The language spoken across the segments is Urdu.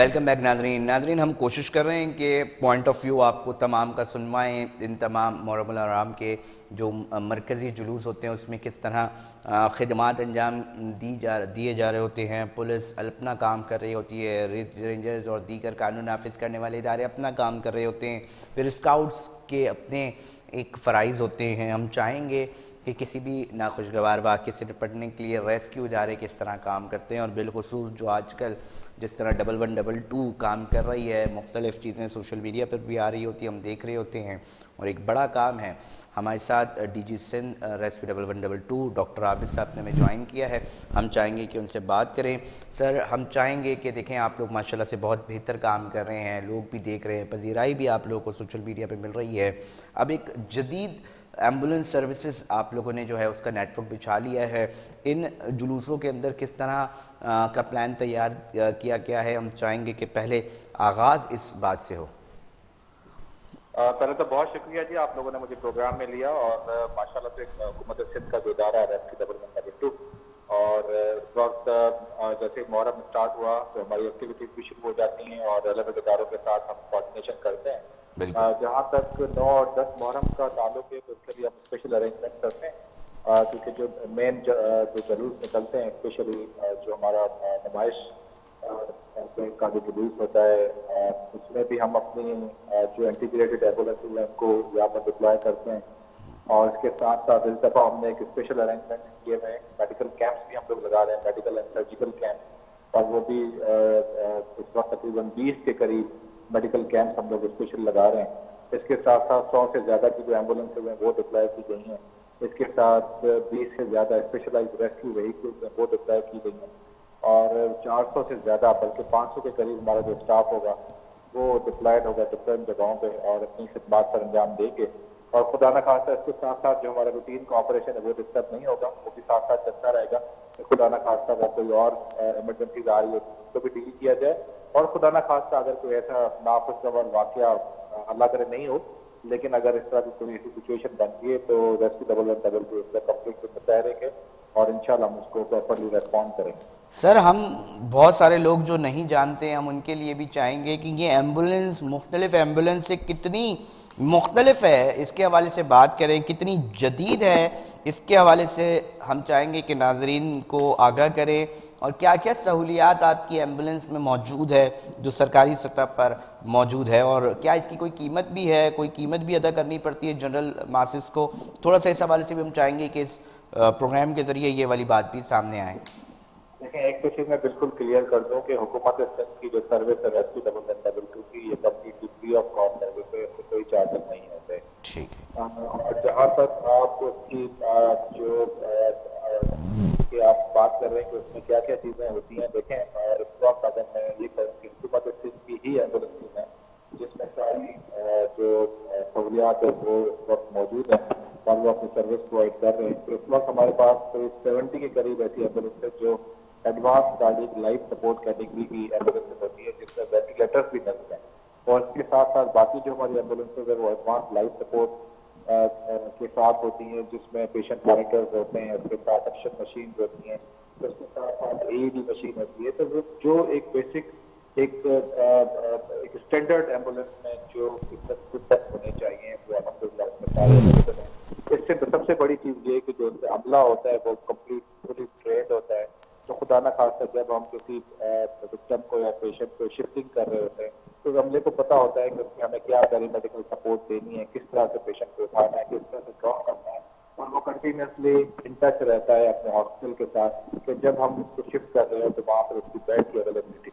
ویلکم بیک ناظرین ہم کوشش کر رہے ہیں کہ پوائنٹ آف ویو آپ کو تمام کا سنوائیں ان تمام محرم الحرام کے جو مرکزی جلوس ہوتے ہیں اس میں کس طرح خدمات انجام دیے جا رہے ہوتے ہیں. پولیس اپنا کام کر رہی ہوتی ہے, رینجرز اور دیگر قانون نافذ کرنے والے ادارے اپنا کام کر رہے ہوتے ہیں, پھر اسکاؤٹس کے اپنے ایک فرائض ہوتے ہیں. ہم چاہیں گے کہ کسی بھی ناخوشگوار واقعے سے نپٹنے کے لیے ریسکیو ادارے کس طرح کام کرتے ہیں, اور بالخصوص جو آج کل جس طرح 1112 کام کر رہی ہے, مختلف چیزیں سوشل میڈیا پر بھی آ رہی ہوتی ہیں, ہم دیکھ رہے ہوتے ہیں, اور ایک بڑا کام ہے. ہمارے ساتھ D G Sindh rescue 1112 doctor Abid صاحب نے ہمیں جوائن کیا ہے. ہم چاہیں گے کہ ان سے بات کریں. سر, ہم چاہیں گے کہ دیکھیں آپ لوگ ماشاءاللہ سے بہت بہتر کام کر رہے ہیں, لوگ بھی دیکھ رہے ہیں, پذیرائی بھی آپ لوگوں کو سوشل میڈیا پہ مل رہی ہے. اب ایک جدید ایمبولنس سروسز آپ لوگوں نے جو ہے اس کا نیٹ ورک بچھا لیا ہے. ان جلوسوں کے اندر کس طرح کا پلان تیار کیا گیا ہے؟ ہم چاہیں گے کہ پہلے آغاز اس بات سے ہو. پہلے تو بہت شکریہ جی, آپ لوگوں نے مجھے پروگرام میں لیا, اور ماشاءاللہ سے حکومت سندھ کا جو ادارہ ہے ریسکیو 1112, اور اس وقت جیسے محرم اسٹارٹ ہوا تو ہماری ایکٹیویٹیز بھی شروع ہو جاتی ہیں, اور الگ الگ اداروں کے ساتھ ہم کوآرڈینیشن کرتے ہیں. جہاں تک 9 اور 10 محرم کا تعلق ہے تو اس کے لیے ہم اسپیشل ارینجمنٹ کرتے ہیں, کیونکہ جو مین جو جلوس نکلتے ہیں, اسپیشلی جو ہمارا نمائش کا جو جلوس ہوتا ہے, اس میں بھی ہم اپنی جو انٹیگریٹڈ ایمبولینس ہیں ان کو یہاں پر ڈپلوائے کرتے ہیں. اور اس کے ساتھ ساتھ اس دفعہ ہم نے ایک اسپیشل ارینجمنٹ کیے ہوئے ہیں, میڈیکل کیمپس بھی ہم لوگ لگا رہے ہیں, میڈیکل اینڈ سرجیکل کیمپ, اور وہ بھی اس وقت تقریباً 20 کے قریب میڈیکل کیمپس ہم لوگ اسپیشل لگا رہے ہیں. اس کے ساتھ ساتھ 100 سے زیادہ کی جو ایمبولینس ہیں وہ ڈپلائی کی گئی ہیں. اس کے ساتھ 20 سے زیادہ اسپیشلائزڈ ریسکیو وہیکلز ہیں وہ ڈپلائی کی گئی ہیں, اور 400 سے زیادہ بلکہ 500 کے قریب ہمارا جو اسٹاف ہوگا وہ ڈپلائڈ ہوگا ڈفرینٹ جگہوں پہ, اور اپنی خدمات پر انجام دے کے. اور خدا نہ خواستہ اس کے ساتھ ساتھ جو ہمارا روٹین کا آپریشن ہے وہ ڈسٹرب نہیں ہوگا, وہ بھی ساتھ ساتھ چلتا رہے گا. خدا نہ خواستہ اگر کوئی اور ایمرجنسیز آ رہی ہے اس کو بھی ڈیل کیا جائے, اور خدا نہ خواستہ اگر کوئی ایسا ناخوشگوار واقعہ اللہ کرے نہیں ہو, لیکن اگر اس طرح کی کوئی ایسی سچویشن بنتی ہے تو ریسکیو 1112 اس کا کمپلیٹ متحرک ہے, اور انشاءاللہ ہم اس کو پراپرلی ریسپونڈ کریں گے. سر, ہم بہت سارے لوگ جو نہیں جانتے ہیں, ہم ان کے لیے بھی چاہیں گے کہ یہ ایمبولنس مختلف ایمبولنس سے کتنی مختلف ہے, اس کے حوالے سے بات کریں, کتنی جدید ہے, اس کے حوالے سے ہم چاہیں گے کہ ناظرین کو آگاہ کریں, اور کیا کیا سہولیات آپ کی ایمبولنس میں موجود ہے جو سرکاری سطح پر موجود ہے, اور کیا اس کی کوئی قیمت بھی ہے, کوئی قیمت بھی ادا کرنی پڑتی ہے جنرل ماسس کو. تھوڑا سا اس حوالے سے بھی ہم چاہیں گے کہ اس پروگرام کے ذریعے یہ والی بات بھی سامنے آئے. دیکھیں, ایک تو چیز میں بالکل کلیئر کر دوں کہ حکومت سندھ کی جو سروس ہے ریسکیو 1112 کی, یہ completely free of cost service ہے, اس سے کوئی چارجز نہیں ہوتے. ٹھیک ہے. اور جہاں تک آپ اس کی جو کہ آپ بات کر رہے ہیں کہ اس میں کیا کیا چیزیں ہوتی ہیں, دیکھیں اس وقت اگر میں یہ کہوں کہ حکومت سندھ کی ہی ایمبولینس ہیں جس میں ساری جو سہولیات ہے وہ اس وقت موجود ہیں, اور وہ اپنی سروس پرووائڈ کر رہے ہیں. تو اس وقت ہمارے پاس 70 کے قریب ایسی ایمبولینس ہے جو advance cardiac life support category کی ایمبولینس ہوتی ہے, جس میں وینٹیلیٹرز بھی نصب ہیں, اور اس کے ساتھ ساتھ باقی جو ہماری ایمبولینسز ہیں وہ ایڈوانس لائف سپورٹ کے ساتھ ہوتی ہیں, جس میں پیشنٹ مانیٹرز ہوتے ہیں, اس کے ساتھ سکشن مشینز ہوتی ہیں, اس کے ساتھ ساتھ AED مشین ہوتی ہے. تو جو ایک بیسک ایک اسٹینڈرڈ ایمبولینس میں جو اکوپمنٹ ہونے چاہیے وہ الحمدللہ اس میں سارے اویلیبل ہیں. اس سے سب سے بڑی چیز یہ ہے کہ جو عملہ ہوتا ہے وہ کمپلیٹ فلی ٹرینڈ ہوتا ہے. تو خدا نہ خواستہ جب ہم کسی وکٹم کو یا پیشنٹ کو شفٹنگ کر رہے ہوتے ہیں تو عملے کو پتہ ہوتا ہے کہ اس میں ہمیں کیا پیری میڈیکل سپورٹ دینی ہے, کس طرح سے پیشنٹ کو اٹھانا ہے, کس طرح سے ڈرا کرنا ہے, اور وہ کنٹینیوسلی ان ٹچ رہتا ہے اپنے ہاسپٹل کے ساتھ کہ جب ہم اس کو شفٹ کر رہے ہیں تو وہاں پر اس کی بیڈ کی اویلیبلٹی.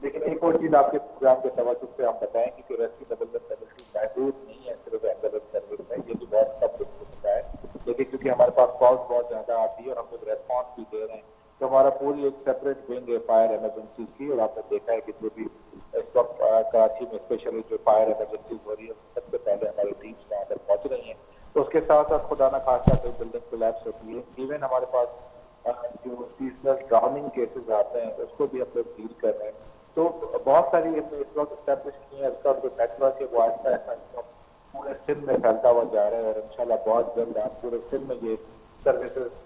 لیکن ایک اور چیز آپ کے پروگرام کے توجہ سے ہم بتائیں گے کہ ریسکیو 1112 محدود نہیں ہے صرف ایمبولینس سروس میں, یہ بھی بہت کم لوگوں کو پتا ہے, لیکن کیونکہ ہمارے پاس کالس بہت زیادہ آتی ہے اور ہم لوگ ریسپانس بھی دے رہے ہیں, تو ہمارا پوری ایک سیپریٹ ونگ ہے فائر ایمرجنسیز کی. اور آپ نے دیکھا ہے کہ جو بھی اس وقت کراچی میں اسپیشلی جو فائر ایمرجنسیز ہو رہی ہے سب سے پہلے ہماری ٹیمس وہاں پر پہنچ رہی ہیں. تو اس کے ساتھ ساتھ خدا نہ خواستہ کوئی بلڈنگ کولیپس ہوتی ہے, ایون ہمارے پاس جو سیزنل ڈراؤننگ کیسز آتے ہیں اس کو بھی ہم لوگ ڈیل کر رہے ہیں. تو بہت ساری ہم نے اس وقت اسٹیبلش کی ہیں, اس کا جو نیٹ ورک ہے وہ آہستہ آہستہ پورے سندھ میں پھیلتا ہوا جا رہا ہے, اور انشاءاللہ بہت جلد آپ پورے سندھ میں یہ سروسز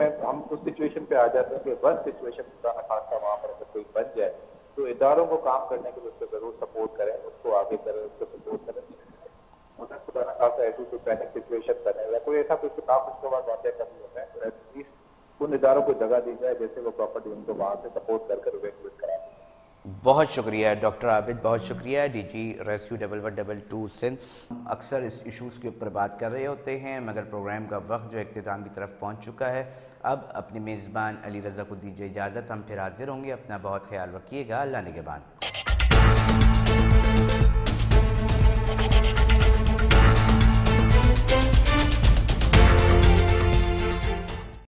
میں ہم اس سچویشن پہ آ جاتے ہیں کہ بس سچویشن خدا نہ خاصا وہاں پر اگر کوئی بن جائے تو اداروں کو کام کرنے کے لیے اس کو ضرور سپورٹ کریں، اس کو آگے کریں، اس کو سپورٹ کریں. اگر خدا نہ خاصا ایسی کوئی پینک سچویشن بنے یا کوئی ایسا کوئی کتاب اس کے بعد واقعہ کرنی ہوتا ہے تو ایٹ لیسٹ ان اداروں کو جگہ دی جائے جیسے وہ پراپرٹی ان کو وہاں سے سپورٹ کر کر ایویکویٹ کرائیں. بہت شکریہ ڈاکٹر عابد، بہت شکریہ. ڈی جی ریسکیو 1122 سندھ اکثر اس ایشوز کے اوپر بات کر رہے ہوتے ہیں مگر پروگرام کا وقت جو اختتام کی طرف پہنچ چکا ہے. اب اپنے میزبان علی رضا کو دیجیے اجازت، ہم پھر حاضر ہوں گے. اپنا بہت خیال رکھیے گا. اللہ نگہبان.